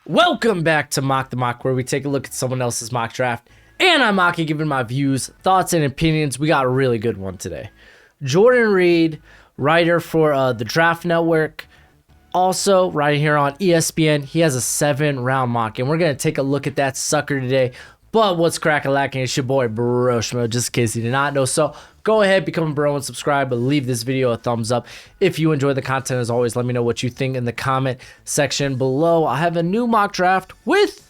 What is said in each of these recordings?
Welcome back to Mock the Mock, where we take a look at someone else's mock draft, and I'm mocking, giving my views, thoughts, and opinions. We got a really good one today. Jordan Reid, writer for the Draft Network, also right here on ESPN. He has a 7-round mock, and we're going to take a look at that sucker today. But what's crackalacking? It's your boy Broshmo, just in case you did not know. So go ahead, become a bro and subscribe, but leave this video a thumbs up. If you enjoy the content, as always, let me know what you think in the comment section below. I have a new mock draft with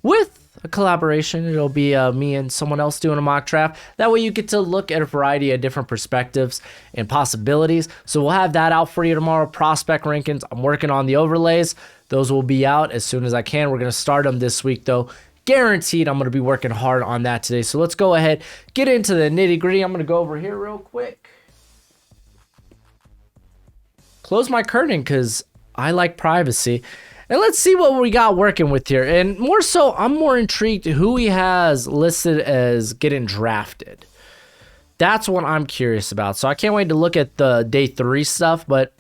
a collaboration. It'll be me and someone else doing a mock draft. That way you get to look at a variety of different perspectives and possibilities. So we'll have that out for you tomorrow. Prospect rankings. I'm working on the overlays. Those will be out as soon as I can. We're going to start them this week, though. Guaranteed I'm going to be working hard on that today. So let's go ahead, get into the nitty gritty. I'm going to go over here real quick. Close my curtain because I like privacy. And let's see what we got working with here. And more so, I'm more intrigued who he has listed as getting drafted. That's what I'm curious about. So I can't wait to look at the day 3 stuff. But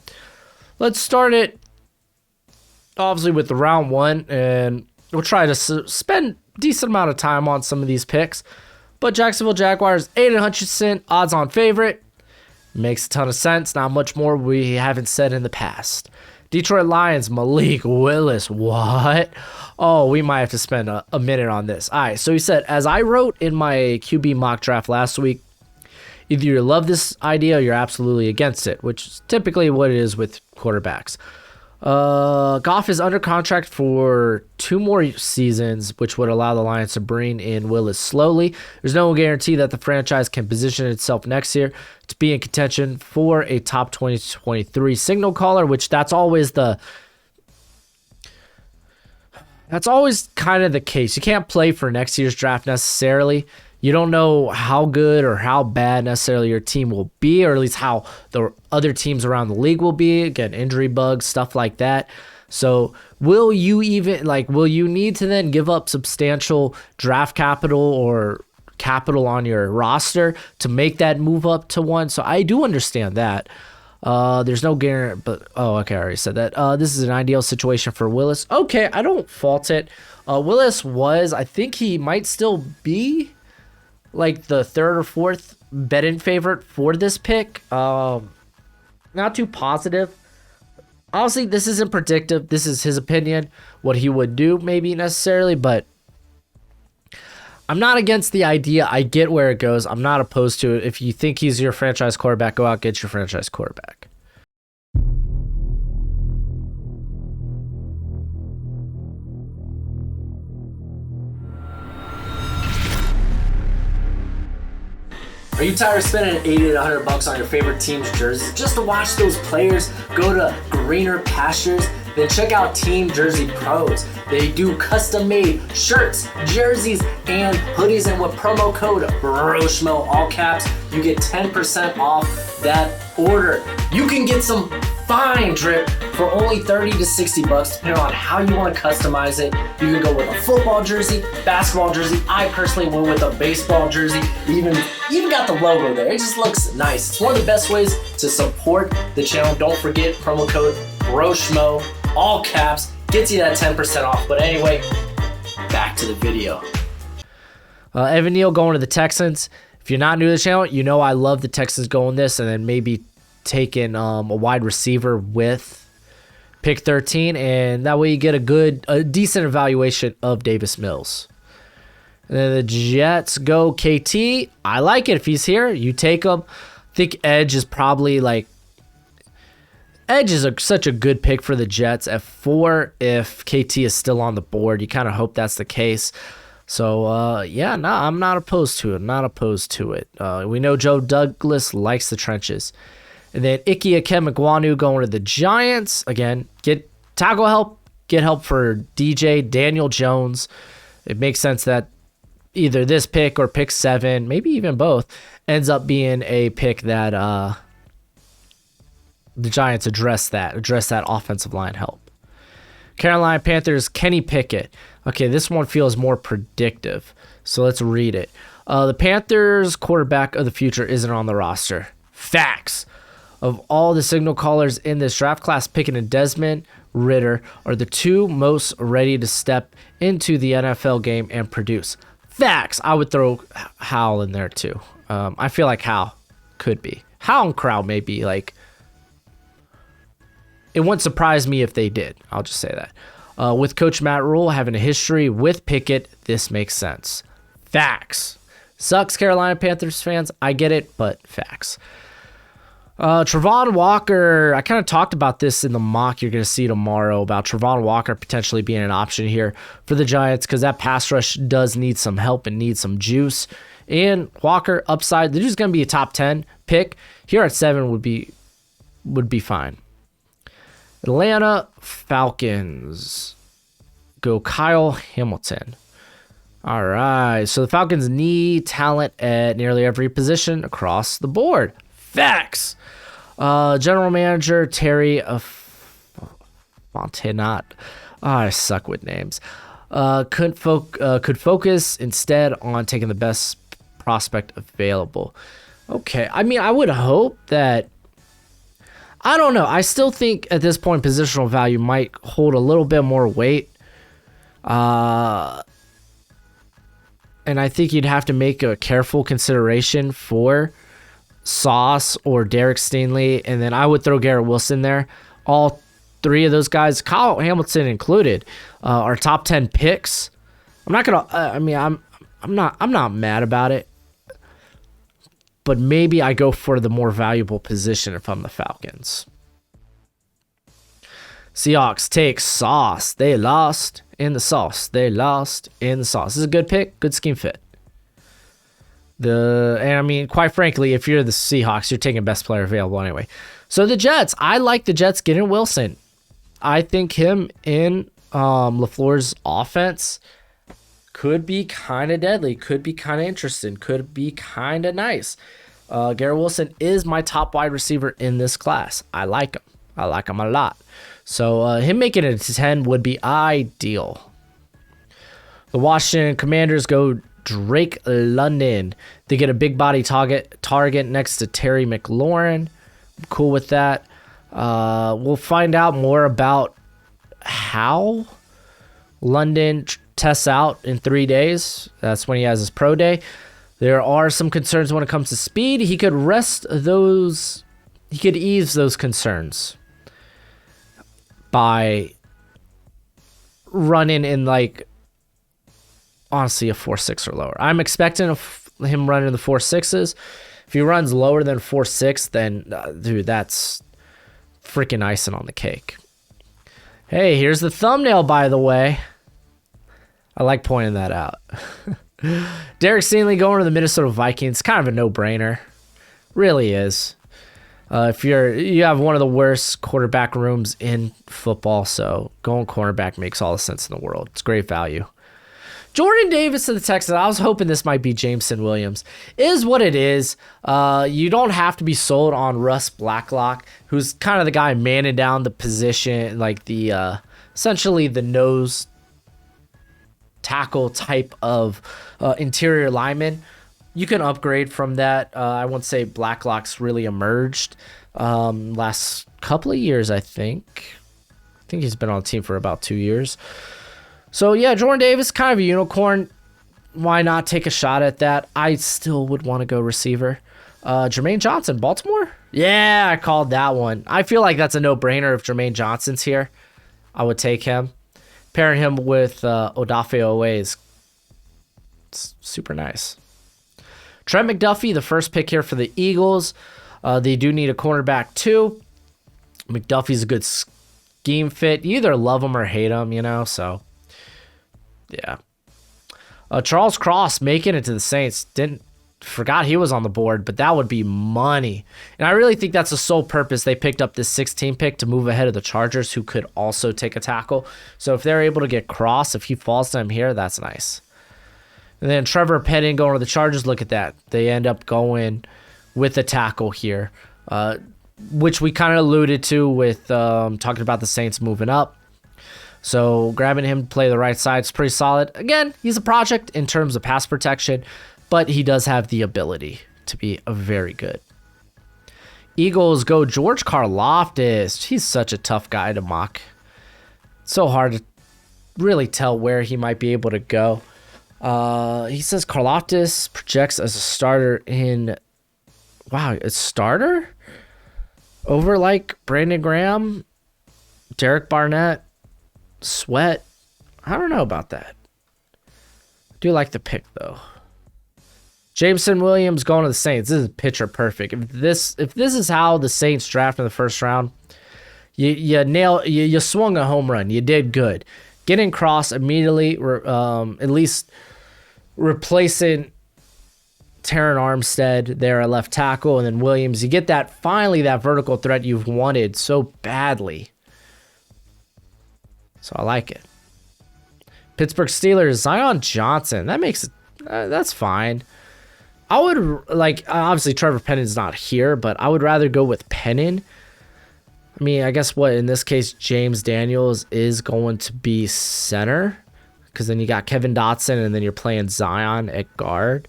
let's start it obviously with the round 1. And we'll try to spend a decent amount of time on some of these picks. But Jacksonville Jaguars, Aiden Hutchinson, odds-on favorite. Makes a ton of sense. Not much more we haven't said in the past. Detroit Lions, Malik Willis. What? Oh, we might have to spend a minute on this. All right, so he said, as I wrote in my QB mock draft last week, either you love this idea or you're absolutely against it, which is typically what it is with quarterbacks. Goff is under contract for 2 more seasons, which would allow the Lions to bring in Willis slowly. There's no guarantee that the franchise can position itself next year to be in contention for a top 2023 signal caller, which that's always kind of the case. You can't play for next year's draft necessarily. You don't know how good or how bad necessarily your team will be, or at least how the other teams around the league will be. Again, injury bugs, stuff like that. So will you need to then give up substantial draft capital or capital on your roster to make that move up to 1? So I do understand that. There's no guarantee, but okay, I already said that. This is an ideal situation for Willis. Okay, I don't fault it. Willis I think he might still be like the 3rd or 4th betting favorite for this pick. Not too positive. Honestly, this isn't predictive. This is his opinion, what he would do maybe necessarily, but I'm not against the idea. I get where it goes. I'm not opposed to it. If you think he's your franchise quarterback, go out, get your franchise quarterback. Are you tired of spending 80 to 100 bucks on your favorite team's jerseys just to watch those players go to greener pastures? Then check out Team Jersey Pros. They do custom-made shirts, jerseys, and hoodies. And with promo code BROSHMO, all caps, you get 10% off that order. You can get some fine drip for only 30 to 60 bucks, depending on how you want to customize it. You can go with a football jersey, basketball jersey. I personally went with a baseball jersey. Even got the logo there. It just looks nice. It's one of the best ways to support the channel. Don't forget promo code BROSHMO, all caps, gets you that 10% off. But anyway, back to the video. Evan Neal going to the Texans. If you're not new to the channel, you know I love the Texans going this, and then maybe taking a wide receiver with pick 13, and that way you get a decent evaluation of Davis Mills. And then the Jets go KT. I like it. If he's here, you take him. I think Edge is probably such a good pick for the Jets at 4 if KT is still on the board. You kind of hope that's the case. So, I'm not opposed to it. We know Joe Douglas likes the trenches. And then Ike Ekemegwanu going to the Giants. Again, get tackle help, get help for DJ, Daniel Jones. It makes sense that either this pick or pick 7, maybe even both, ends up being a pick that the Giants address that offensive line help. Carolina Panthers, Kenny Pickett. Okay, this one feels more predictive, so let's read it. The Panthers quarterback of the future isn't on the roster. Facts. Of all the signal callers in this draft class, picking a Desmond Ritter are the two most ready to step into the NFL game and produce. Facts. I would throw Howell in there too. I feel like Howell could be. Howell and Crowd may be like. It wouldn't surprise me if they did. I'll just say that. With Coach Matt Rule having a history with Pickett, this makes sense. Facts. Sucks, Carolina Panthers fans. I get it, but facts. Travon Walker, I kind of talked about this in the mock you're going to see tomorrow about Travon Walker potentially being an option here for the Giants because that pass rush does need some help and needs some juice. And Walker, upside, they're just going to be a top 10 pick. Here at 7 would be fine. Atlanta Falcons go Kyle Hamilton. All right, so the Falcons need talent at nearly every position across the board. Facts. General Manager Terry Fontenot. I suck with names. Could focus instead on taking the best prospect available. Okay, I mean, I would hope that. I don't know. I still think at this point positional value might hold a little bit more weight. And I think you'd have to make a careful consideration for Sauce or Derek Stingley. And then I would throw Garrett Wilson there. All three of those guys, Kyle Hamilton included, are top 10 picks. I'm not going to, I'm not mad about it. But maybe I go for the more valuable position if I'm the Falcons. Seahawks take Sauce. They lost in the sauce. They lost in the sauce. This is a good pick. Good scheme fit. Quite frankly, if you're the Seahawks, you're taking best player available anyway. So the Jets. I like the Jets getting Wilson. I think him in LaFleur's offense could be kind of deadly, could be kind of interesting, could be kind of nice. Garrett Wilson is my top wide receiver in this class. I like him. I like him a lot. So him making it to 10 would be ideal. The Washington Commanders go Drake London. They get a big body target next to Terry McLaurin. I'm cool with that. We'll find out more about how London tests out in 3 days. That's when he has his pro day. There are some concerns when it comes to speed. He could ease those concerns by running in honestly a 4.6 or lower. I'm expecting him running the 4.6s. If he runs lower than 4.6, then dude, that's freaking icing on the cake. Hey, here's the thumbnail, by the way. I like pointing that out. Derek Stingley going to the Minnesota Vikings, kind of a no-brainer. Really is. If you have one of the worst quarterback rooms in football, so going cornerback makes all the sense in the world. It's great value. Jordan Davis to the Texans. I was hoping this might be Jameson Williams. Is what it is. You don't have to be sold on Russ Blacklock, who's kind of the guy manning down the position, like the essentially the nose tackle type of interior lineman. You can upgrade from that. I won't say Blacklock's really emerged last couple of years, I think. I think he's been on the team for about 2 years. So, yeah, Jordan Davis, kind of a unicorn. Why not take a shot at that? I still would want to go receiver. Jermaine Johnson, Baltimore? Yeah, I called that one. I feel like that's a no-brainer if Jermaine Johnson's here. I would take him. Pairing him with Odafe Owe is super nice. Trent McDuffie, the first pick here for the Eagles. They do need a cornerback too. McDuffie's a good scheme fit. You either love him or hate him, so yeah. Charles Cross making it to the Saints. Forgot he was on the board, but that would be money. And I really think that's the sole purpose they picked up this 16 pick to move ahead of the Chargers, who could also take a tackle. So if they're able to get Cross, if he falls to them here, that's nice. And then Trevor Penning going to the Chargers. Look at that. They end up going with a tackle here, which we kind of alluded to with talking about the Saints moving up. So grabbing him to play the right side is pretty solid. Again, he's a project in terms of pass protection, but he does have the ability to be very good. Eagles go George Karlaftis. He's such a tough guy to mock. So hard to really tell where he might be able to go. He says Karlaftis projects as a starter in... Wow, a starter? Over like Brandon Graham, Derek Barnett, Sweat. I don't know about that. I do like the pick though. Jameson Williams going to the Saints. This is pitcher perfect. If this is how the Saints draft in the first round, you swung a home run. You did good. Getting Cross immediately, at least replacing Terran Armstead there at left tackle, and then Williams. You get that vertical threat you've wanted so badly. So I like it. Pittsburgh Steelers, Zion Johnson. That makes it. That's fine. I would obviously Trevor Pennon's not here, but I would rather go with Pennon. I mean, I guess in this case, James Daniels is going to be center, because then you got Kevin Dodson, and then you're playing Zion at guard.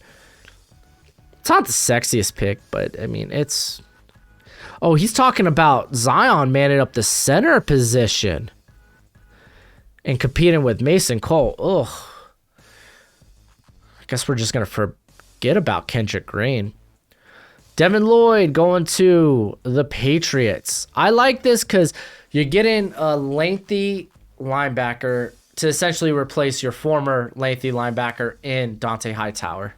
It's not the sexiest pick, but I mean, it's... Oh, he's talking about Zion manning up the center position and competing with Mason Cole. Ugh. I guess we're just going to forget about Kendrick Green. Devin Lloyd going to the Patriots. I like this because you're getting a lengthy linebacker to essentially replace your former lengthy linebacker in Dante Hightower.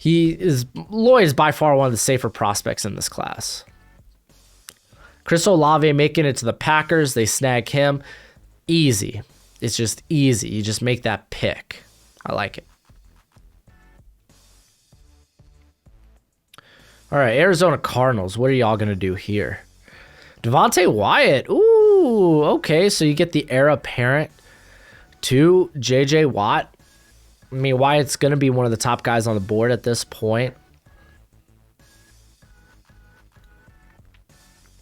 Lloyd is by far one of the safer prospects in this class. Chris Olave making it to the Packers. They snag him. Easy. It's just easy. You just make that pick. I like it. All right, Arizona Cardinals. What are y'all going to do here? Devontae Wyatt. Ooh, okay. So you get the heir apparent to J.J. Watt. I mean, Wyatt's going to be one of the top guys on the board at this point.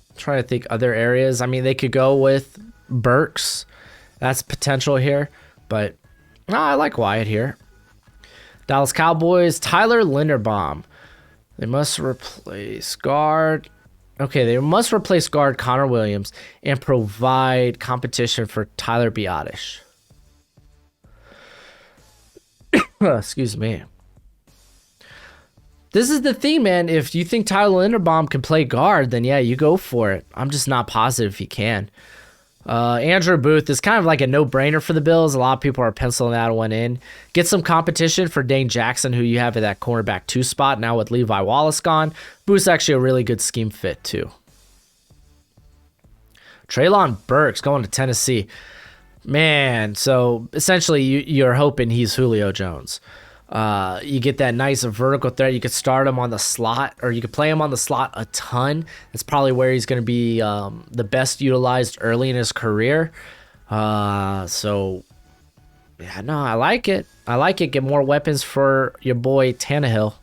I'm trying to think other areas. I mean, they could go with Burks. That's potential here. But no, I like Wyatt here. Dallas Cowboys, Tyler Linderbaum. They must replace guard. Okay, they must replace guard Connor Williams and provide competition for Tyler Biadasz. Excuse me. This is the thing, man. If you think Tyler Linderbaum can play guard, then yeah, you go for it. I'm just not positive he can. Andrew Booth is kind of like a no-brainer for the Bills. A lot of people are penciling that one in. Get some competition for Dane Jackson, who you have at that cornerback 2 spot now with Levi Wallace gone. Booth's actually a really good scheme fit, too. Treylon Burks going to Tennessee. Man, so essentially you're hoping he's Julio Jones. You get that nice vertical threat. You could start him on the slot, or you could play him on the slot a ton. That's probably where he's going to be the best utilized early in his career. So, yeah, no, I like it. I like it. Get more weapons for your boy Tannehill.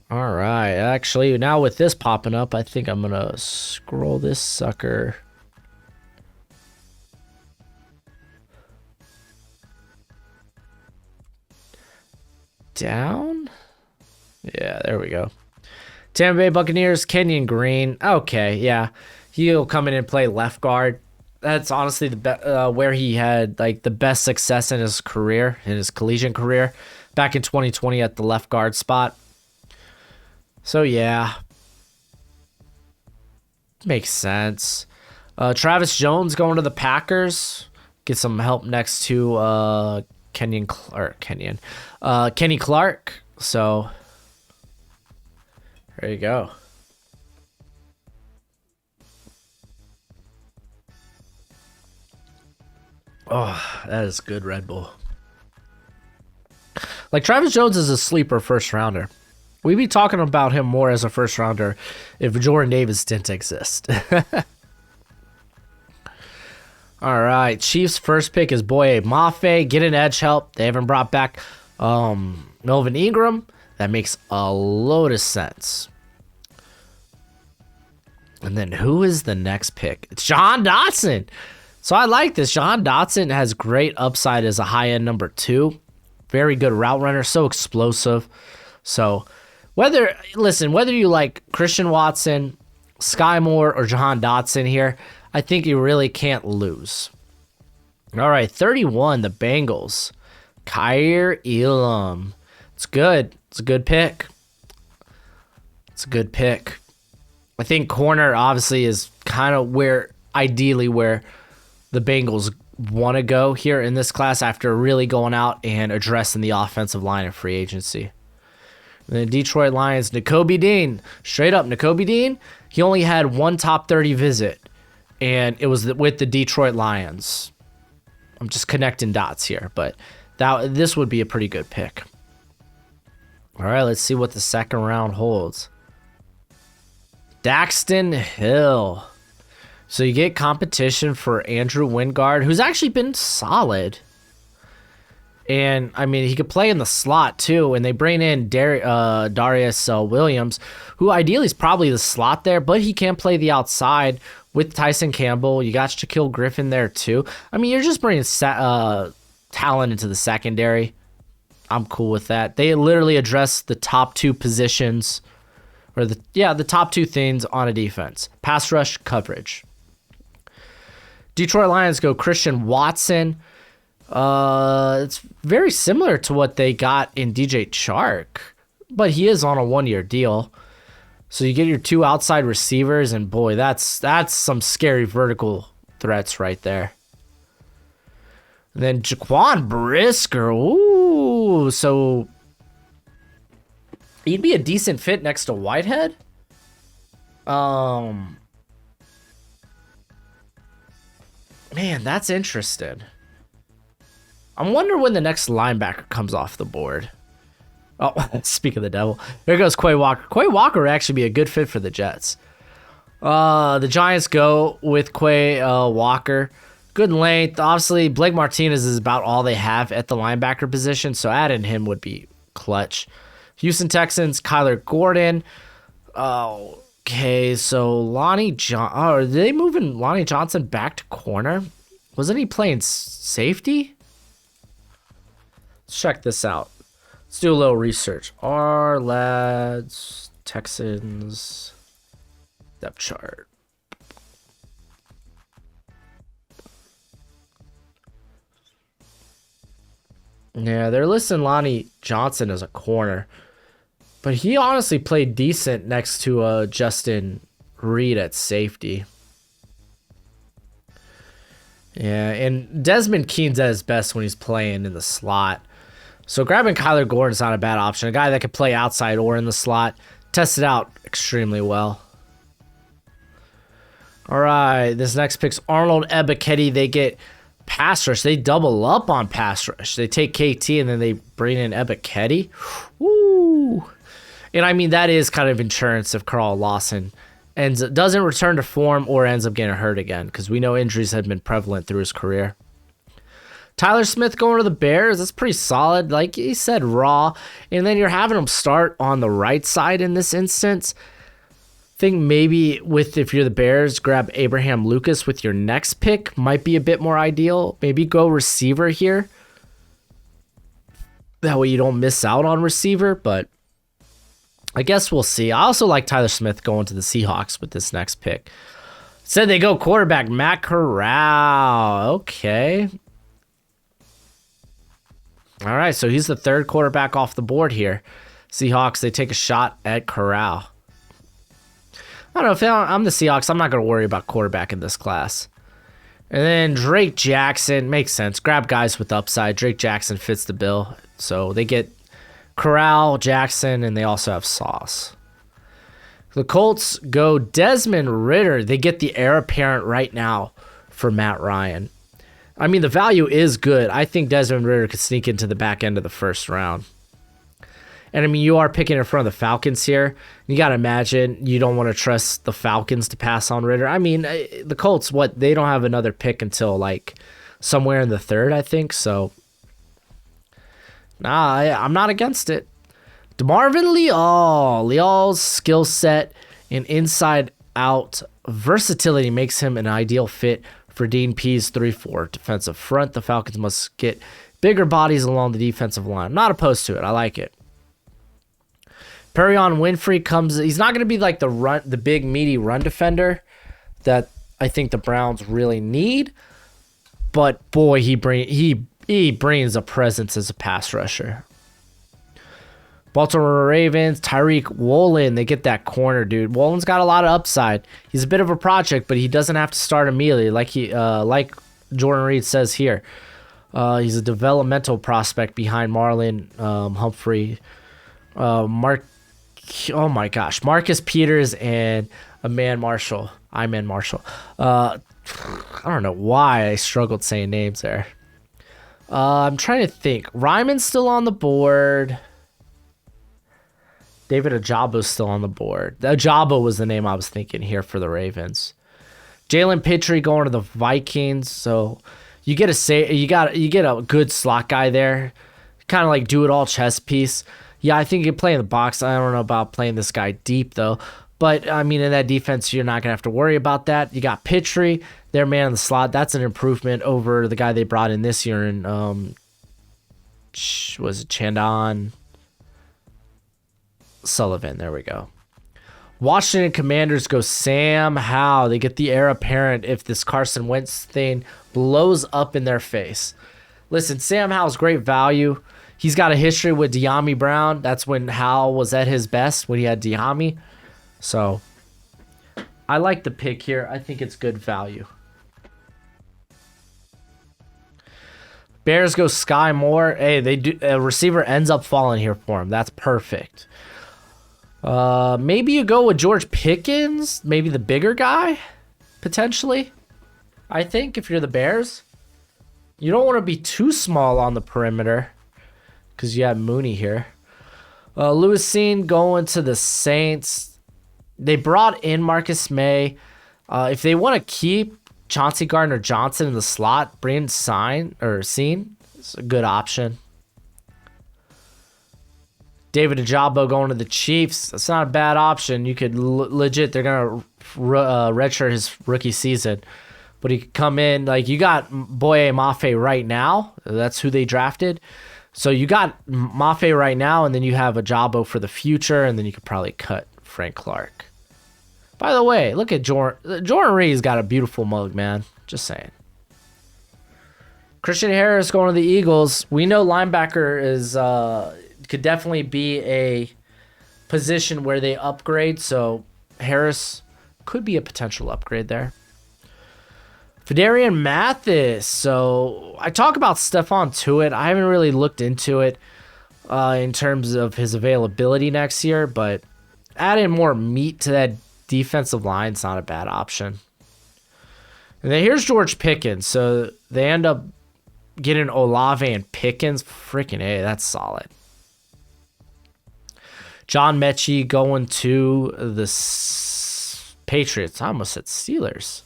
All right. Actually, now with this popping up, I think I'm going to scroll this sucker down. Yeah, there we go. Tampa Bay Buccaneers, Kenyon Green. Okay, yeah. He'll come in and play left guard. That's honestly the where he had like the best success in his career, in his collegiate career, back in 2020 at the left guard spot. So yeah. Makes sense. Travis Jones going to the Packers. Get some help next to Kenny Clark. So there you go. Oh, that is good Red Bull. Like, Travis Jones is a sleeper first rounder. We'd be talking about him more as a first rounder if Jordan Davis didn't exist. All right, Chiefs' first pick is Boye Mafe. Get an edge help. They haven't brought back Melvin Ingram. That makes a load of sense. And then who is the next pick? It's Jahan Dotson. So I like this. Jahan Dotson has great upside as a high-end number 2. Very good route runner, so explosive. So whether you like Christian Watson, Sky Moore, or Jahan Dotson here, I think you really can't lose. All right, 31, the Bengals. Kaiir Elam. It's good. It's a good pick. It's a good pick. I think corner obviously is kind of ideally where the Bengals want to go here in this class after really going out and addressing the offensive line of free agency. And the Detroit Lions, Nakobe Dean. Straight up, Nakobe Dean, he only had one top 30 visit, and it was with the Detroit Lions. I'm just connecting dots here, but this would be a pretty good pick. All right, let's see what the second round holds. Daxton Hill. So you get competition for Andrew Wingard, who's actually been solid. And, I mean, he could play in the slot, too. And they bring in Darius Williams, who ideally is probably the slot there, but he can play the outside with Tyson Campbell. You got Shaquille Griffin there, too. I mean, you're just bringing talent into the secondary. I'm cool with that. They literally address the top two positions, or the top two things on a defense. Pass rush, coverage. Detroit Lions go Christian Watson. It's very similar to what they got in DJ Chark, but he is on a 1-year deal. So you get your two outside receivers, and boy, that's some scary vertical threats right there. And then Jaquan Brisker. Ooh, so he'd be a decent fit next to Whitehead. Man, that's interesting. I wonder when the next linebacker comes off the board. Oh, speak of the devil. There goes Quay Walker. Quay Walker would actually be a good fit for the Jets. The Giants go with Quay Walker. Good length. Obviously, Blake Martinez is about all they have at the linebacker position, so adding him would be clutch. Houston Texans, Kyler Gordon. Okay, so are they moving Lonnie Johnson back to corner? Wasn't he playing safety? Let's check this out. Let's do a little research. Our lads, Texans, depth chart. Yeah, they're listing Lonnie Johnson as a corner. But he honestly played decent next to Justin Reid at safety. Yeah, and Desmond Keene's at his best when he's playing in the slot. So grabbing Kyler Gordon's not a bad option. A guy that could play outside or in the slot. Tested out extremely well. All right, this next pick's Arnold Ebiketie. They get pass rush. They double up on pass rush. They take KT and then they bring in Ebiketie. Woo! And I mean, that is kind of insurance if Carl Lawson doesn't return to form or ends up getting hurt again, because we know injuries have been prevalent through his career. Tyler Smith going to the Bears. That's pretty solid. Like he said, raw. And then you're having him start on the right side in this instance. Think maybe if you're the Bears, grab Abraham Lucas with your next pick. Might be a bit more ideal. Maybe go receiver here. That way you don't miss out on receiver, but I guess we'll see. I also like Tyler Smith going to the Seahawks with this next pick. Said they go quarterback, Matt Corral. Okay. All right, so he's the third quarterback off the board here. Seahawks, they take a shot at Corral. I don't know, if I'm the Seahawks, I'm not going to worry about quarterback in this class. And then Drake Jackson, makes sense. Grab guys with upside. Drake Jackson fits the bill. So they get Corral, Jackson, and they also have Sauce. The Colts go Desmond Ridder. They get the heir apparent right now for Matt Ryan. I mean, the value is good. I think Desmond Ridder could sneak into the back end of the first round. And I mean, you are picking in front of the Falcons here. You got to imagine you don't want to trust the Falcons to pass on Ridder. I mean, the Colts, they don't have another pick until like somewhere in the third, I think. So, I'm not against it. DeMarvin Leal. Leal's skill set and inside-out versatility makes him an ideal fit for Dean Pease 3-4 defensive front. The Falcons must get bigger bodies along the defensive line. I'm not opposed to it. I like it. Perion Winfrey comes. He's not going to be like the big meaty run defender that I think the Browns really need. But boy, he brings a presence as a pass rusher. Baltimore Ravens, Tyreek Woolen, they get that corner, dude. Woolen's got a lot of upside. He's a bit of a project, but he doesn't have to start immediately, like Jordan Reid says here. He's a developmental prospect behind Marlon Humphrey, Marcus Peters, and Iman Marshall. I don't know why I struggled saying names there. I'm trying to think. Ryman's still on the board. David Ajabo's still on the board. Ajabo was the name I was thinking here for the Ravens. Jalen Pitre going to the Vikings. So you get a good slot guy there. Kind of like do it all chess piece. Yeah, I think you can play in the box. I don't know about playing this guy deep though. But I mean, in that defense, you're not gonna have to worry about that. You got Pitre, their man in the slot. That's an improvement over the guy they brought in this year. And was it Chandon Sullivan? There we go. Washington Commanders go Sam Howell. They get the heir apparent if this Carson Wentz thing blows up in their face. Listen, Sam Howell's great value. He's got a history with De'Ami Brown. That's when Howell was at his best, when he had De'Ami. So I like the pick here. I think it's good value. Bears go Sky Moore. Hey, a receiver ends up falling here for him. That's perfect. Maybe you go with George Pickens, maybe the bigger guy, potentially. I think if you're the Bears, you don't want to be too small on the perimeter because you have Mooney here. Lewis Seen going to the Saints. They brought in Marcus May. If they want to keep Chauncey Gardner-Johnson in the slot, bring Seen. It's a good option. David Ajabo going to the Chiefs. That's not a bad option. You could legit, they're going to redshirt his rookie season. But he could come in, like you got Boye Mafe right now. That's who they drafted. So you got Mafe right now, and then you have Ajabo for the future, and then you could probably cut Frank Clark. By the way, look at Jordan Reed's got a beautiful mug, man. Just saying. Christian Harris going to the Eagles. We know linebacker is could definitely be a position where they upgrade, so Harris could be a potential upgrade there. Fedarian Mathis. So I talk about Stephon Tuitt. I haven't really looked into it in terms of his availability next year, but adding more meat to that defensive line is not a bad option. And then here's George Pickens. So they end up getting Olave and Pickens. Freaking A, that's solid. John Mechie going to the Patriots. I almost said Steelers.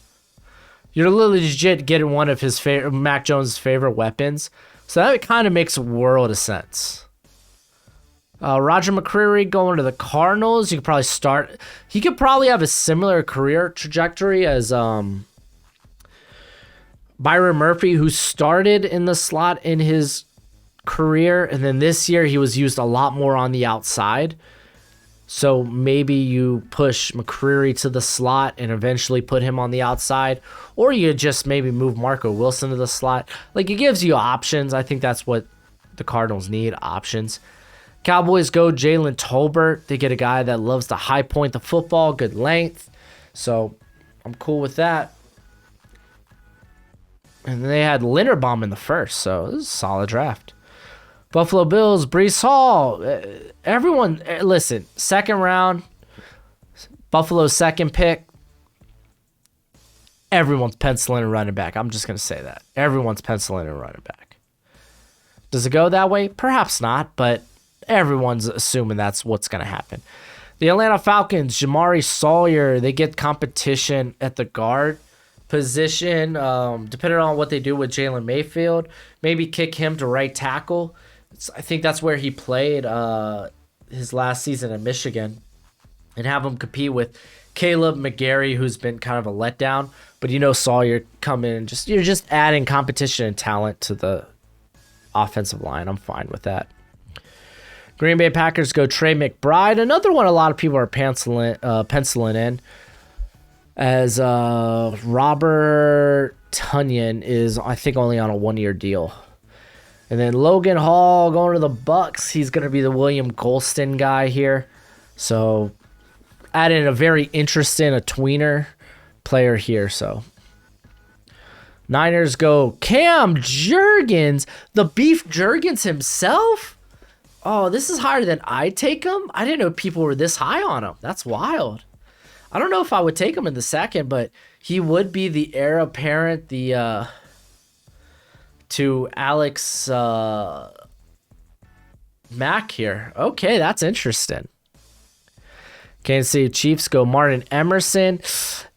You're legit getting one of his Mac Jones' favorite weapons. So that kind of makes a world of sense. Roger McCreary going to the Cardinals. You could probably start. He could probably have a similar career trajectory as Byron Murphy, who started in the slot in his career, and then this year he was used a lot more on the outside. So maybe you push McCreary to the slot and eventually put him on the outside, or you just maybe move Marco Wilson to the slot. Like, it gives you options. I think that's what the Cardinals need, options. Cowboys go Jalen Tolbert. They get a guy that loves to high point the football, good length. So I'm cool with that. And they had Linderbaum in the first, so this is a solid draft. Buffalo Bills, Breece Hall. Everyone, listen, second round, Buffalo's second pick. Everyone's penciling a running back. I'm just going to say that. Everyone's penciling a running back. Does it go that way? Perhaps not, but everyone's assuming that's what's going to happen. The Atlanta Falcons, Jamari Sawyer, they get competition at the guard position, depending on what they do with Jalen Mayfield. Maybe kick him to right tackle. I think that's where he played his last season in Michigan, and have him compete with Caleb McGarry, who's been kind of a letdown. But Sawyer come in, you're just adding competition and talent to the offensive line. I'm fine with that. Green Bay Packers go Trey McBride, another one a lot of people are penciling in. as Robert Tunyon is, I think, only on a 1-year deal. And then Logan Hall going to the Bucks. He's going to be the William Golston guy here. So adding a very interesting, a tweener player here. So Niners go Cam Jurgens, the Beef Jurgens himself. Oh, this is higher than I'd take him. I didn't know people were this high on him. That's wild. I don't know if I would take him in the second, but he would be the heir apparent, to Alex Mack here. Okay, that's interesting. Kansas City Chiefs go Martin Emerson.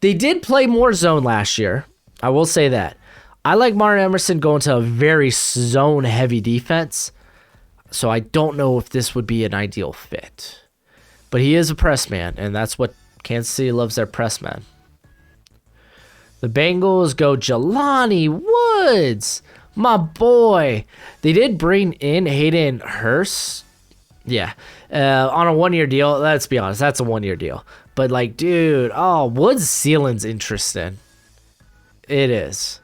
They did play more zone last year. I will say that. I like Martin Emerson going to a very zone-heavy defense, so I don't know if this would be an ideal fit. But he is a press man, and that's what Kansas City loves, their press man. The Bengals go Jelani Woods, my boy. They did bring in Hayden Hurst. Yeah, on a 1-year deal. Let's be honest, that's a 1-year deal. But like, dude, Woods' ceiling's interesting. It is.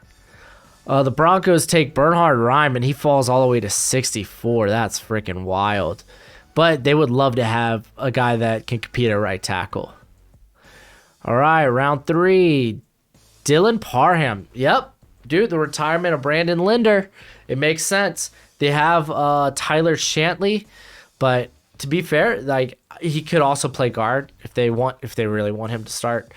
The Broncos take Bernhard Raimann. He falls all the way to 64. That's freaking wild. But they would love to have a guy that can compete at right tackle. All right, round 3. Dylan Parham. Yep. Dude, the retirement of Brandon Linder. It makes sense. They have Tyler Shantley, but to be fair, like, he could also play guard if they really want him to start.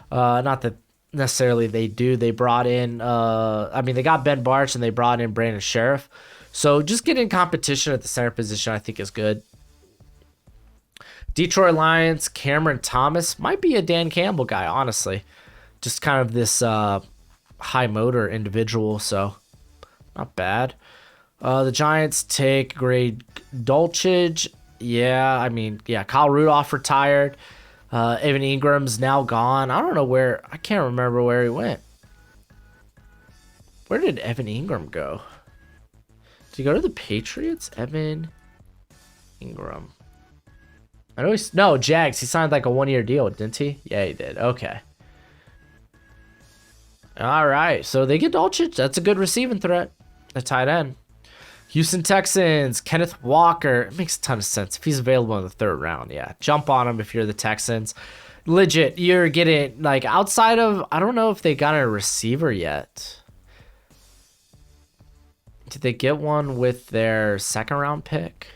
Not that necessarily they do. They brought in they got Ben Barch and they brought in Brandon Sheriff. So just getting competition at the center position I think is good. Detroit Lions, Cameron Thomas might be a Dan Campbell guy, honestly. Just kind of this high motor individual, so not bad. The Giants take Greg Dulcich. Kyle Rudolph retired. Evan Ingram's now gone. I don't know where. I can't remember where he went. Where did Evan Ingram go? Did he go to the Patriots? Evan Ingram. I know no, Jags. He signed like a 1-year deal, didn't he? Yeah, he did. Okay. All right. So they get Dulcich. That's a good receiving threat. A tight end. Houston Texans, Kenneth Walker. It makes a ton of sense. If he's available in the 3rd round, yeah. Jump on him if you're the Texans. Legit, you're getting, like, outside of, I don't know if they got a receiver yet. Did they get one with their 2nd round pick?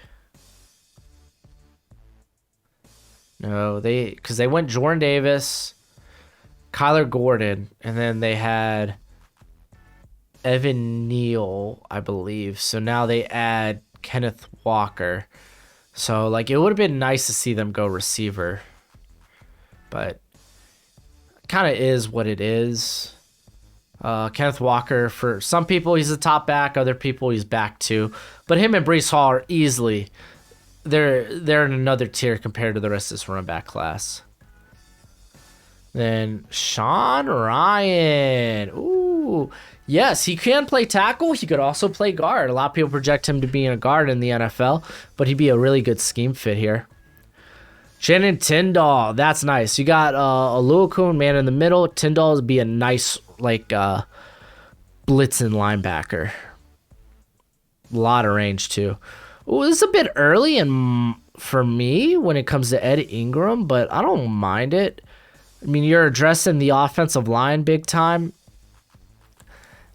No, because they went Jordan Davis, Kyler Gordon, and then they had Evan Neal, I believe. So now they add Kenneth Walker. So, like, it would have been nice to see them go receiver. But kind of is what it is. Kenneth Walker, for some people, he's a top back. Other people, he's back 2. But him and Breece Hall are easily... They're in another tier compared to the rest of this running back class. Then Sean Ryan. Ooh. Yes, he can play tackle. He could also play guard. A lot of people project him to be a guard in the NFL, but he'd be a really good scheme fit here. Shannon Tyndall. That's nice. You got Oluokun, man in the middle. Tyndall would be a nice, blitzing linebacker. A lot of range, too. Ooh, this is a bit early for me when it comes to Ed Ingram, but I don't mind it. I mean, you're addressing the offensive line big time.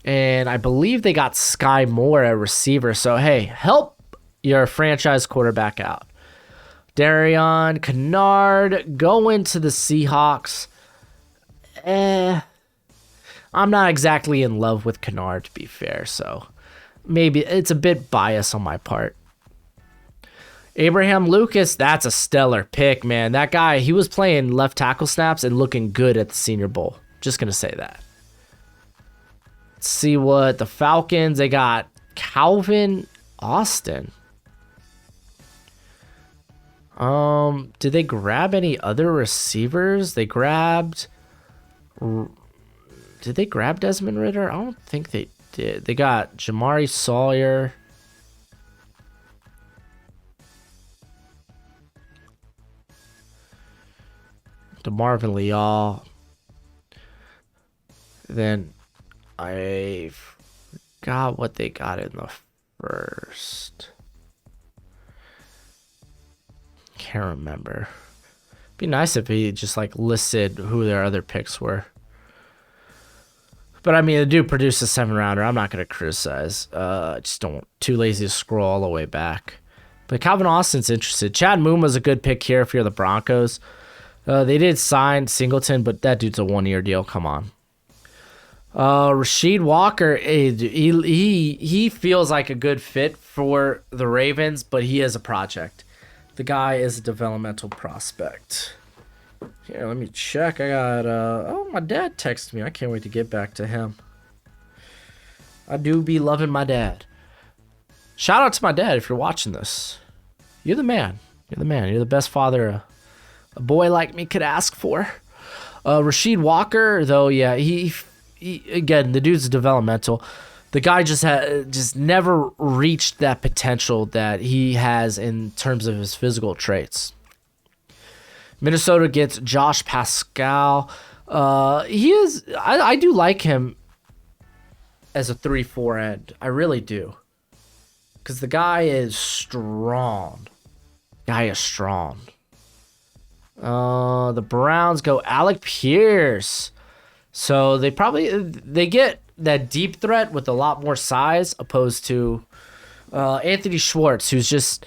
And I believe they got Sky Moore at receiver. So, hey, help your franchise quarterback out. Darion Kennard going to the Seahawks. I'm not exactly in love with Kennard, to be fair. So, maybe it's a bit biased on my part. Abraham Lucas, that's a stellar pick, man. That guy, he was playing left tackle snaps and looking good at the Senior Bowl. Just going to say that. Let's see what the Falcons, they got Calvin Austin. Did they grab any other receivers? Did they grab Desmond Ridder? I don't think they did. They got Jamari Sawyer. DeMarvin Leal. Then I forgot what they got in the first. Can't remember. Be nice if he just like listed who their other picks were. But I mean, the dude produced a 7-rounder. I'm not gonna criticize. I just don't too lazy to scroll all the way back. But Calvin Austin's interested. Chad Muma's a good pick here if you're the Broncos. They did sign Singleton, but that dude's a 1-year deal. Come on. Rasheed Walker, he feels like a good fit for the Ravens, but he is a project. The guy is a developmental prospect. Here, let me check. I got, my dad texted me. I can't wait to get back to him. I do be loving my dad. Shout out to my dad if you're watching this. You're the man. You're the man. You're the best father a boy like me could ask for. Rasheed Walker, though, yeah, he again, the dude's developmental. The guy just never reached that potential that he has in terms of his physical traits. Minnesota gets Josh Pascal. I do like him as a 3-4 end. I really do. Because the guy is strong. The Browns go Alec Pierce. So they get that deep threat with a lot more size opposed to Anthony Schwartz, he's just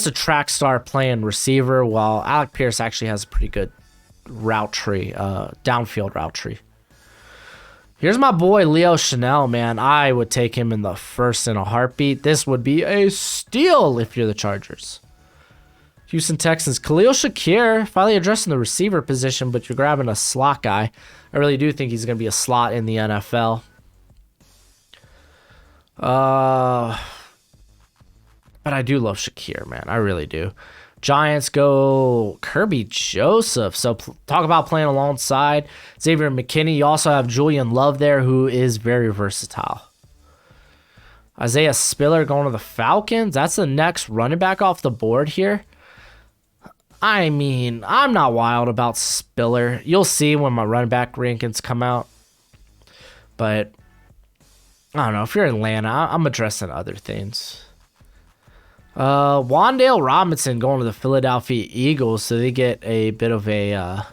a track star playing receiver, while Alec Pierce actually has a pretty good route tree, downfield route tree. Here's my boy Leo Chanel, man. I would take him in the first in a heartbeat. This would be a steal if you're the Chargers. Houston Texans, Khalil Shakir, finally addressing the receiver position, but you're grabbing a slot guy. I really do think he's going to be a slot in the NFL. But I do love Shakir, man. I really do. Giants go Kirby Joseph. So talk about playing alongside Xavier McKinney. You also have Julian Love there, who is very versatile. Isaiah Spiller going to the Falcons. That's the next running back off the board here. I mean, I'm not wild about Spiller. You'll see when my running back rankings come out. But I don't know. If you're Atlanta, I'm addressing other things. Wan'Dale Robinson going to the Philadelphia Eagles, so they get a bit of a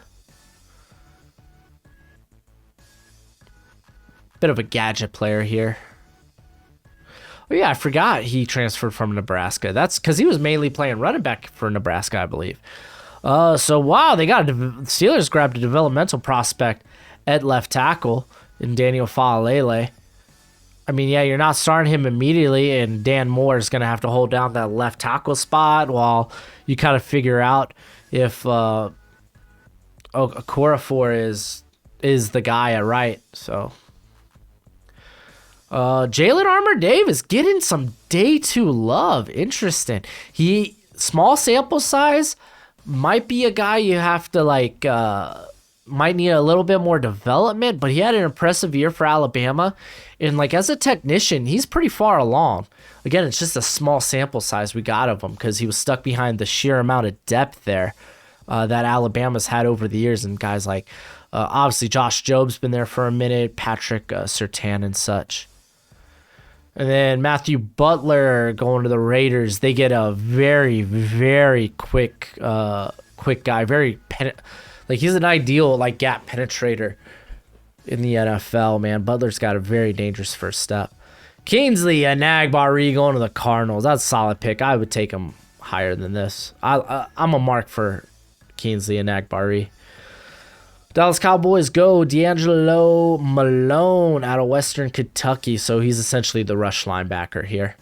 gadget player here. Oh yeah, I forgot he transferred from Nebraska. That's because he was mainly playing running back for Nebraska, I believe. So wow, Steelers grabbed a developmental prospect at left tackle in Daniel Faalele. I mean, yeah, you're not starting him immediately, and Dan Moore is going to have to hold down that left tackle spot while you kind of figure out if Okorafor is the guy at right. So Jalen Armour-Davis getting some day 2 love. Interesting. He small sample size, might be a guy you have to might need a little bit more development, but he had an impressive year for Alabama. And as a technician, he's pretty far along. Again, it's just a small sample size we got of him because he was stuck behind the sheer amount of depth there that Alabama's had over the years. And guys like, obviously, Josh Job's been there for a minute, Patrick Surtain and such. And then Matthew Butler going to the Raiders. They get a very, very quick guy. He's an ideal gap penetrator in the NFL, man. Butler's got a very dangerous first step. Kingsley Enagbare going to the Cardinals. That's a solid pick. I would take him higher than this. I'm a mark for Kingsley Enagbare. Dallas Cowboys go D'Angelo Malone out of Western Kentucky. So he's essentially the rush linebacker here.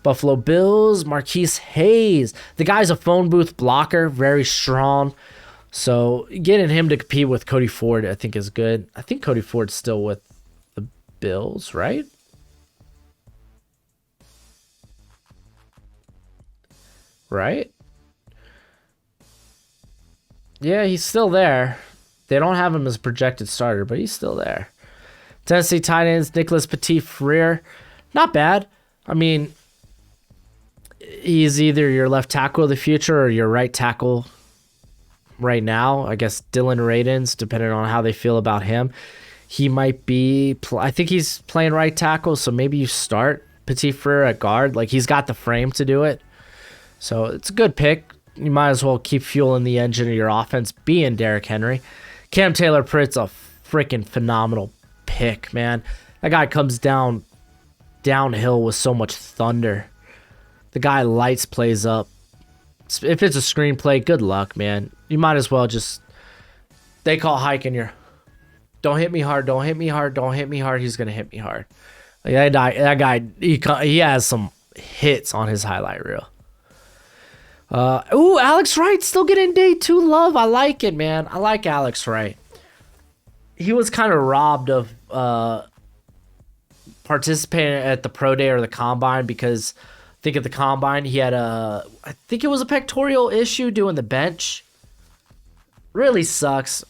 Buffalo Bills, Marquise Hayes. The guy's a phone booth blocker, very strong. So getting him to compete with Cody Ford, I think, is good. I think Cody Ford's still with the Bills, right? Right? Yeah, he's still there. They don't have him as a projected starter, but he's still there. Tennessee tight ends, Nicholas Petit-Frere. Not bad. I mean, he's either your left tackle of the future or your right tackle right now. I guess Dylan Radins, depending on how they feel about him. he might be. I think he's playing right tackle, so maybe you start Petit Frere at guard. Like, he's got the frame to do it. So it's a good pick. You might as well keep fueling the engine of your offense, being Derrick Henry. Cam Taylor-Britt's a freaking phenomenal pick, man. That guy comes downhill with so much thunder. The guy lights plays up. If it's a screenplay, good luck, man. You might as well just... They call hiking your... Don't hit me hard, don't hit me hard, don't hit me hard. He's going to hit me hard. Like, that guy, he has some hits on his highlight reel. Alex Wright still getting day 2 love. I like it, man. I like Alex Wright. He was kind of robbed of participating at the pro day or the combine because I think at the combine he had I think it was a pectoral issue doing the bench. Really sucks.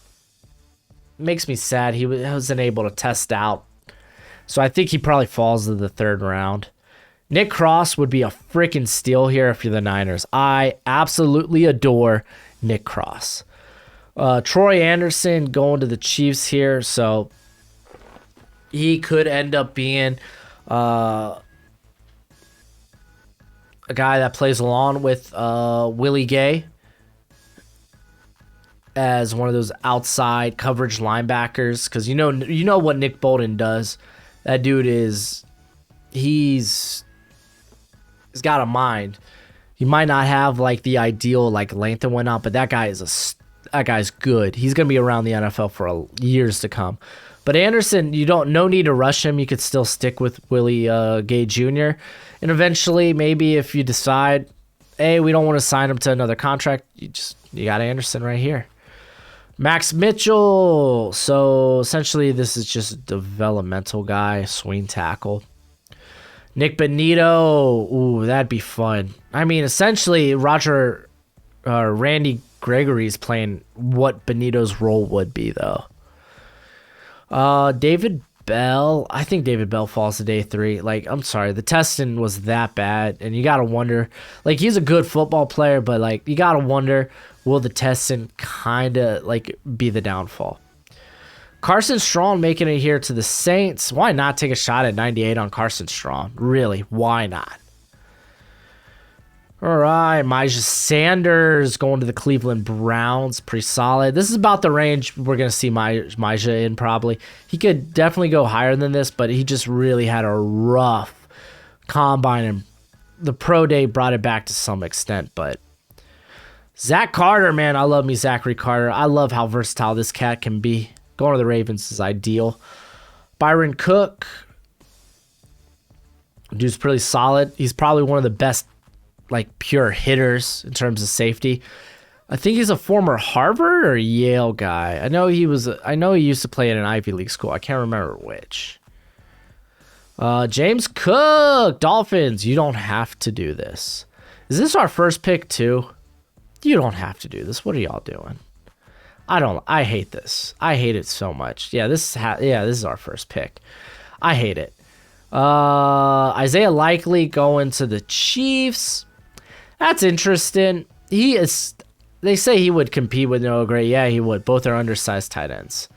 Makes me sad. He wasn't able to test out. So I think he probably falls to the 3rd round. Nick Cross would be a freaking steal here if you're the Niners. I absolutely adore Nick Cross. Troy Anderson going to the Chiefs here, so he could end up being a guy that plays along with Willie Gay as one of those outside coverage linebackers, because you know what Nick Bolton does. That dude he's got a mind. He might not have like the ideal like length and whatnot, but that guy's good. He's gonna be around the NFL for years to come. But Anderson, no need to rush him. You could still stick with Willie Gay Jr. And eventually, maybe if you decide, hey, we don't want to sign him to another contract, you got Anderson right here. Max Mitchell. So essentially, this is just a developmental guy, swing tackle. Nick Benito. Ooh, that'd be fun. I mean, essentially, Randy Gregory's playing what Benito's role would be, though. David Bell. I think David Bell falls to day 3. Like, I'm sorry, the testing was that bad, and you gotta wonder. Like, he's a good football player, but like, you gotta wonder, will the testing kind of like be the downfall? Carson Strong making it here to the Saints. Why not take a shot at 98 on Carson Strong? Really, why not? All right, Myjah Sanders going to the Cleveland Browns. Pretty solid. This is about the range we're going to see Myjah in probably. He could definitely go higher than this, but he just really had a rough combine, and the pro day brought it back to some extent. But Zach Carter, man, I love me Zachary Carter. I love how versatile this cat can be. Going to the Ravens is ideal. Byron Cook. Dude's pretty solid. He's probably one of the best like pure hitters in terms of safety. I think he's a former Harvard or Yale guy. I know he used to play at an Ivy League school. I can't remember which. James Cook, Dolphins. You don't have to do this. Is this our first pick too? You don't have to do this. What are y'all doing? I hate this. I hate it so much. Yeah, this is our first pick. I hate it. Isaiah Likely going to the Chiefs. That's interesting. They say he would compete with Noah Gray. Yeah, he would. Both are undersized tight ends.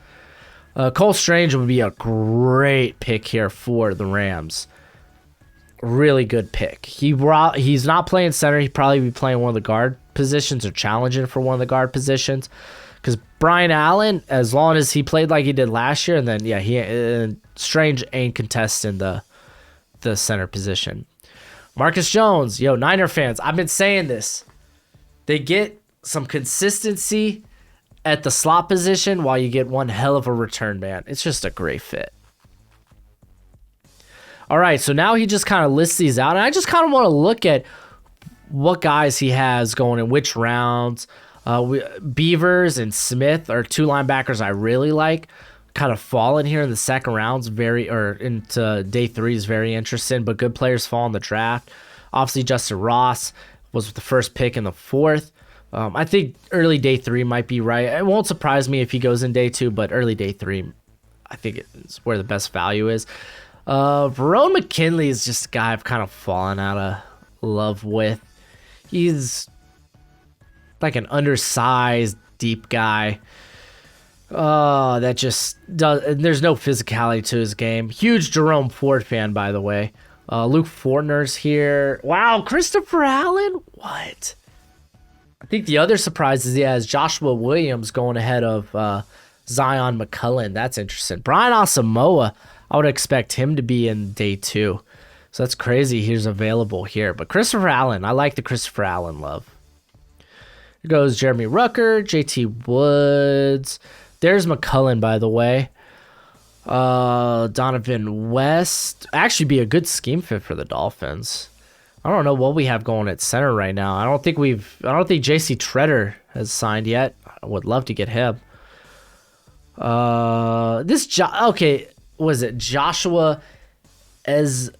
Cole Strange would be a great pick here for the Rams. Really good pick. He's not playing center. He'd probably be playing one of the guard positions or challenging for one of the guard positions. Because Brian Allen, as long as he played like he did last year, and then Strange ain't contesting the center position. Marcus Jones, Niner fans, I've been saying this. They get some consistency at the slot position while you get one hell of a return man. It's just a great fit. All right, so now he just kind of lists these out, and I just kind of want to look at what guys he has going in which rounds. Beavers and Smith are 2 linebackers I really like. Kind of fall in here in the second rounds, into day 3 is very interesting, but good players fall in the draft. Obviously, Justin Ross was the first pick in the 4th. I think early day 3 might be right. It won't surprise me if he goes in day 2, but early day 3, I think it's where the best value is. Verone McKinley is just a guy I've kind of fallen out of love with. He's like an undersized, deep guy. That just does. There's no physicality to his game. Huge Jerome Ford fan, by the way. Luke Fortner's here. Wow, Christopher Allen? What? I think the other surprise is he has Joshua Williams going ahead of Zion McCullen. That's interesting. Brian Asamoah, I would expect him to be in day 2. So that's crazy he's available here. But Christopher Allen, I like the Christopher Allen love. Here goes Jeremy Rucker, JT Woods. There's McCullen, by the way. Donovan West. Actually be a good scheme fit for the Dolphins. I don't know what we have going at center right now. I don't think JC Treader has signed yet. I would love to get him. Okay, was it Joshua as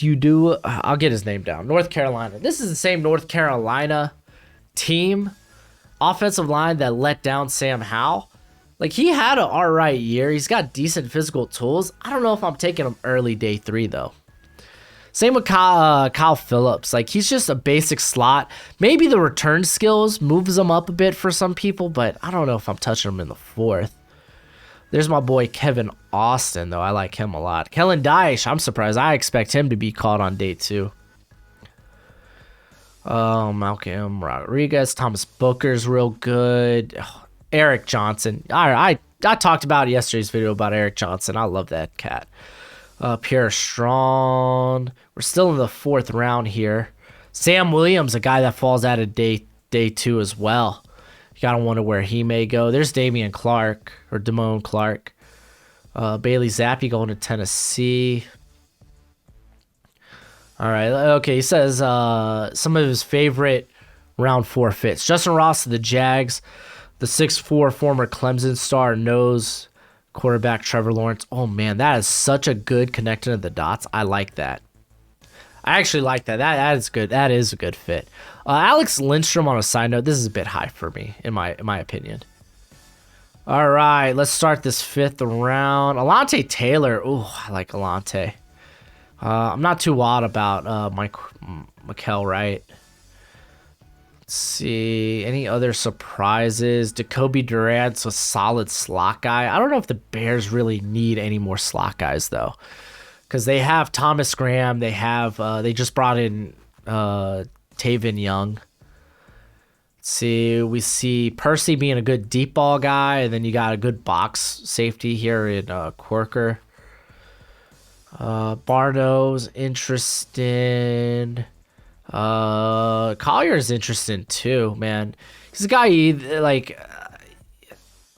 you do? I'll get his name down. North Carolina. This is the same North Carolina team offensive line that let down Sam Howell. Like, he had an all right year. He's got decent physical tools. I don't know if I'm taking him early day 3 though. Same with Kyle Phillips. Like, he's just a basic slot. Maybe the return skills moves him up a bit for some people, but I don't know if I'm touching him in the 4th. There's my boy Kevin Austin, though. I like him a lot. Kellen Daesh, I'm surprised. I expect him to be caught on day 2. Malcolm Rodriguez, Thomas Booker's real good. Eric Johnson. I talked about yesterday's video about Eric Johnson. I love that cat. Pierre Strong. We're still in the 4th round here. Sam Williams, a guy that falls out of day 2 as well. You gotta wonder where he may go. There's Damone Clark. Bailey Zappi going to Tennessee. All right. Okay. He says some of his favorite round 4 fits. Justin Ross of the Jags. The 6'4" former Clemson star knows quarterback Trevor Lawrence. Oh, man, that is such a good connecting to the dots. I like that. I actually like that. That is good. That is a good fit. Alex Lindstrom, on a side note, this is a bit high for me, in my opinion. All right, let's start this 5th round. Allante Taylor. Oh, I like Allante. I'm not too wild about Michael Wright. Let's see. Any other surprises? Jacoby Durant's a solid slot guy. I don't know if the Bears really need any more slot guys, though. Because they have Thomas Graham. They just brought in Taven Young. Let's see. We see Percy being a good deep ball guy. And then you got a good box safety here in Corker. Barno's interesting. Collier's interesting too, man. He's a guy like,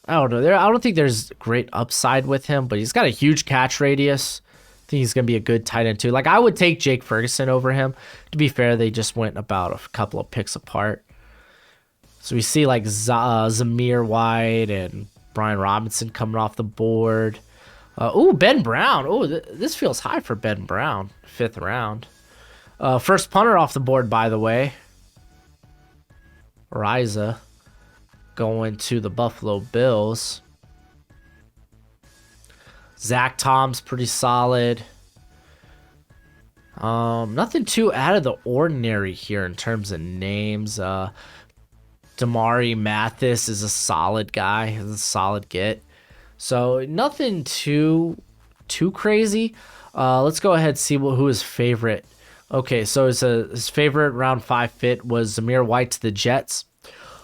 I don't know. I don't think there's great upside with him, but he's got a huge catch radius. I think he's gonna be a good tight end too. Like, I would take Jake Ferguson over him. To be fair, they just went about a couple of picks apart. So we see like Zamir White and Brian Robinson coming off the board. Ben Brown. This feels high for Ben Brown. 5th round. First punter off the board, by the way. Riza going to the Buffalo Bills. Zach Tom's pretty solid. Nothing too out of the ordinary here in terms of names. Damari Mathis is a solid guy. He's a solid get. So nothing too crazy. Let's go ahead and see who his favorite. Okay, so his favorite round 5 fit was Zamir White to the Jets.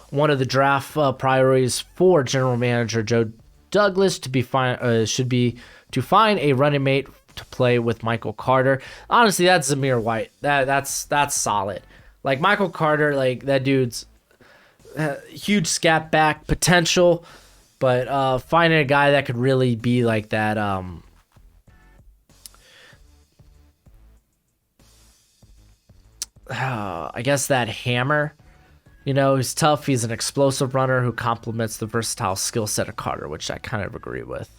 One of the draft priorities for general manager Joe Douglas should be to find a running mate to play with Michael Carter. Honestly, that's Zamir White. That's solid. Like, Michael Carter, like, that dude's huge scat back potential, but finding a guy that could really be like that. I guess that hammer, he's tough. He's an explosive runner who complements the versatile skill set of Carter, which I kind of agree with.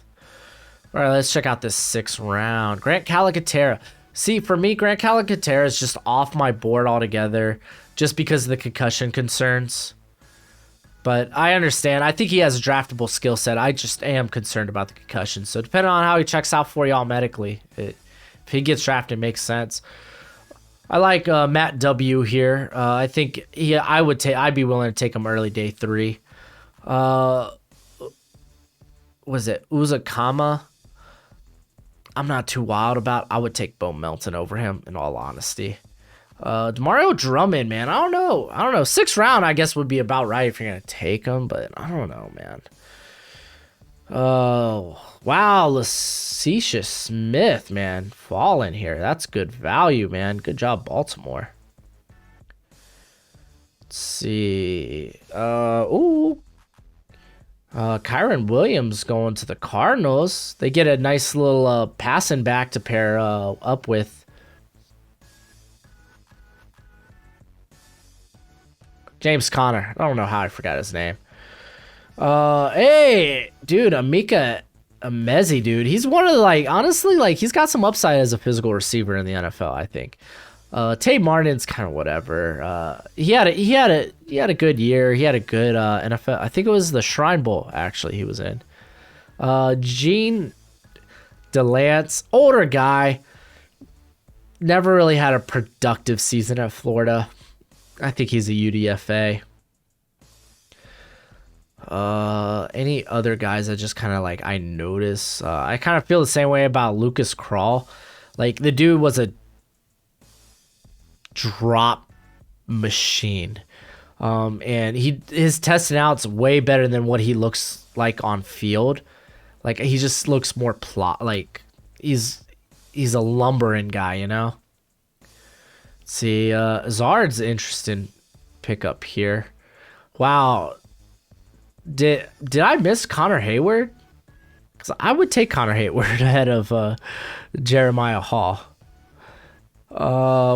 All right, let's check out this 6th round. Grant Calcaterra. See, for me, Grant Calcaterra is just off my board altogether just because of the concussion concerns. But I understand. I think he has a draftable skill set. I just am concerned about the concussion. So depending on how he checks out for y'all medically, if he gets drafted, it makes sense. I like Matt W here. I think I'd be willing to take him early day 3. was it Uzakama? I'm not too wild about. I would take Bo Melton over him, in all honesty. Demario Drummond, man, I don't know. 6th round, I guess, would be about right if you're gonna take him, but I don't know, man. Oh, wow, Lacetius Smith, man, falling here. That's good value, man. Good job, Baltimore. Let's see. Kyron Williams going to the Cardinals. They get a nice little passing back to pair up with. James Conner. I don't know how I forgot his name. Hey, dude, Emeka Emezi, dude. He's one of the, like, honestly, like, he's got some upside as a physical receiver in the NFL, I think. Tate Martin's kind of whatever. He had a good year. He had a good NFL. I think it was the Shrine Bowl actually he was in. Gene DeLance, older guy, never really had a productive season at Florida. I think he's a UDFA. Any other guys that just kind of like I notice? I kind of feel the same way about Lucas Krull. Like, the dude was a drop machine, and his testing out's way better than what he looks like on field. Like, he just looks more like he's a lumbering guy, you know. Let's see, Zard's interesting pickup here. Wow, did I miss Connor Hayward? Because I would take Connor Hayward ahead of Jeremiah Hall.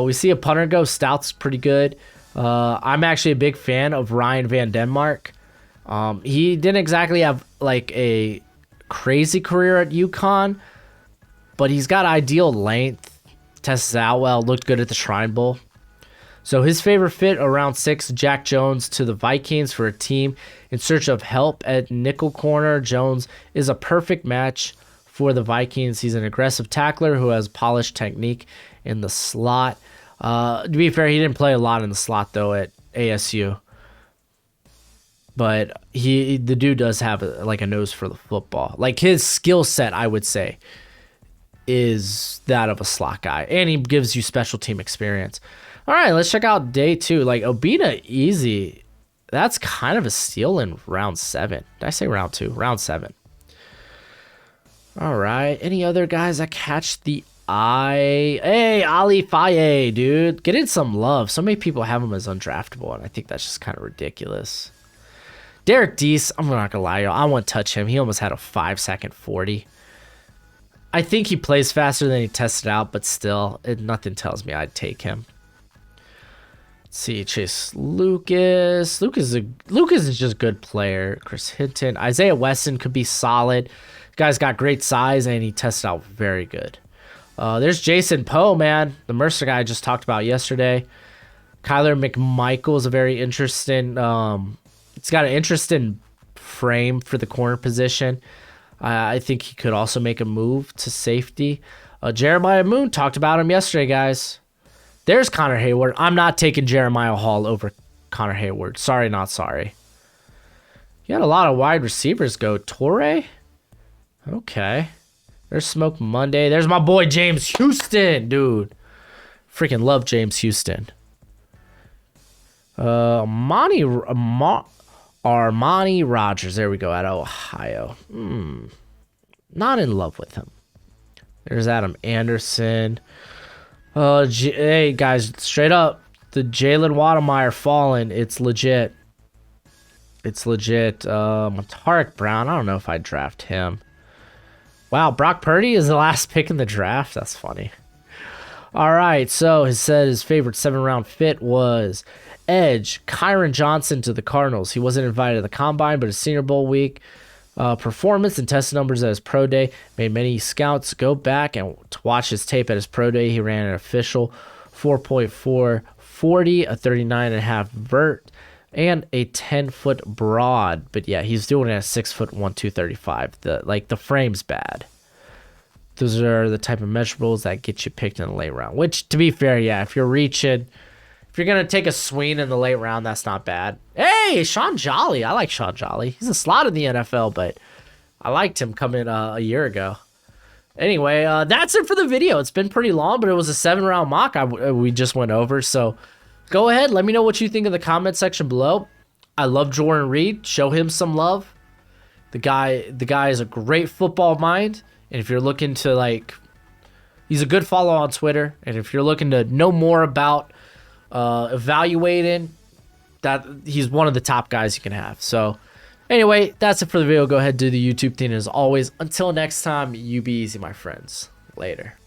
We see a punter go. Stout's pretty good. I'm actually a big fan of Ryan Van Denmark. He didn't exactly have like a crazy career at UConn, but he's got ideal length. Tests out well. Looked good at the Shrine Bowl. So his favorite fit around 6, Jack Jones to the Vikings for a team in search of help at nickel corner. Jones is a perfect match for the Vikings. He's an aggressive tackler who has polished technique in the slot. To be fair, he didn't play a lot in the slot though at ASU, but the dude does have a nose for the football. Like, his skill set, I would say, is that of a slot guy, and he gives you special team experience. All right, let's check out day 2. Like, Obina Easy, that's kind of a steal in round 7. Did I say round 2? Round 7. All right, any other guys that catch the eye? Hey, Ali Faye, dude, get in some love. So many people have him as undraftable, and I think that's just kind of ridiculous. Derek Deese, I'm not gonna lie, I won't touch him. He almost had a 5-second 40. I think he plays faster than he tested out, but still, nothing tells me I'd take him. Let's see, Chase Lucas. Lucas is just a good player. Chris Hinton. Isaiah Weston could be solid. Guy's got great size, and he tested out very good. There's Jason Poe, man. The Mercer guy I just talked about yesterday. Kyler McMichael is a very interesting... it's got an interesting frame for the corner position. I think he could also make a move to safety. Jeremiah Moon, talked about him yesterday, guys. There's Connor Hayward. I'm not taking Jeremiah Hall over Connor Hayward. Sorry, not sorry. You had a lot of wide receivers go. Torrey? Okay. There's Smoke Monday. There's my boy James Houston, dude. Freaking love James Houston. Armani Rogers. There we go, out of Ohio. Not in love with him. There's Adam Anderson. Hey, guys, straight up. The Jalen Wademeyer fallen. It's legit. Tarek Brown. I don't know if I'd draft him. Wow, Brock Purdy is the last pick in the draft. That's funny. All right, so his favorite 7-round fit was edge Kyron Johnson to the Cardinals. He wasn't invited to the Combine, but his Senior Bowl week performance and test numbers at his pro day made many scouts go back and to watch his tape at his pro day. He ran an official 4.4 40, a 39.5 vert, and a 10-foot broad. But yeah, he's doing it at 6'1", 235. The frame's bad. Those are the type of measurables that get you picked in the late round. Which, to be fair, yeah, if you're gonna take a swing in the late round, that's not bad. Hey, Sean Jolly. I like Sean Jolly. He's a slot in the NFL, but I liked him coming a year ago. Anyway, that's it for the video. It's been pretty long, but it was a 7-round mock we just went over. So go ahead. Let me know what you think in the comment section below. I love Jordan Reid. Show him some love. The guy is a great football mind. And if you're looking to he's a good follow on Twitter. And if you're looking to know more about evaluating, that he's one of the top guys you can have. So anyway, that's it for the video. Go ahead, do the YouTube thing. As always, until next time, you be easy, my friends. Later.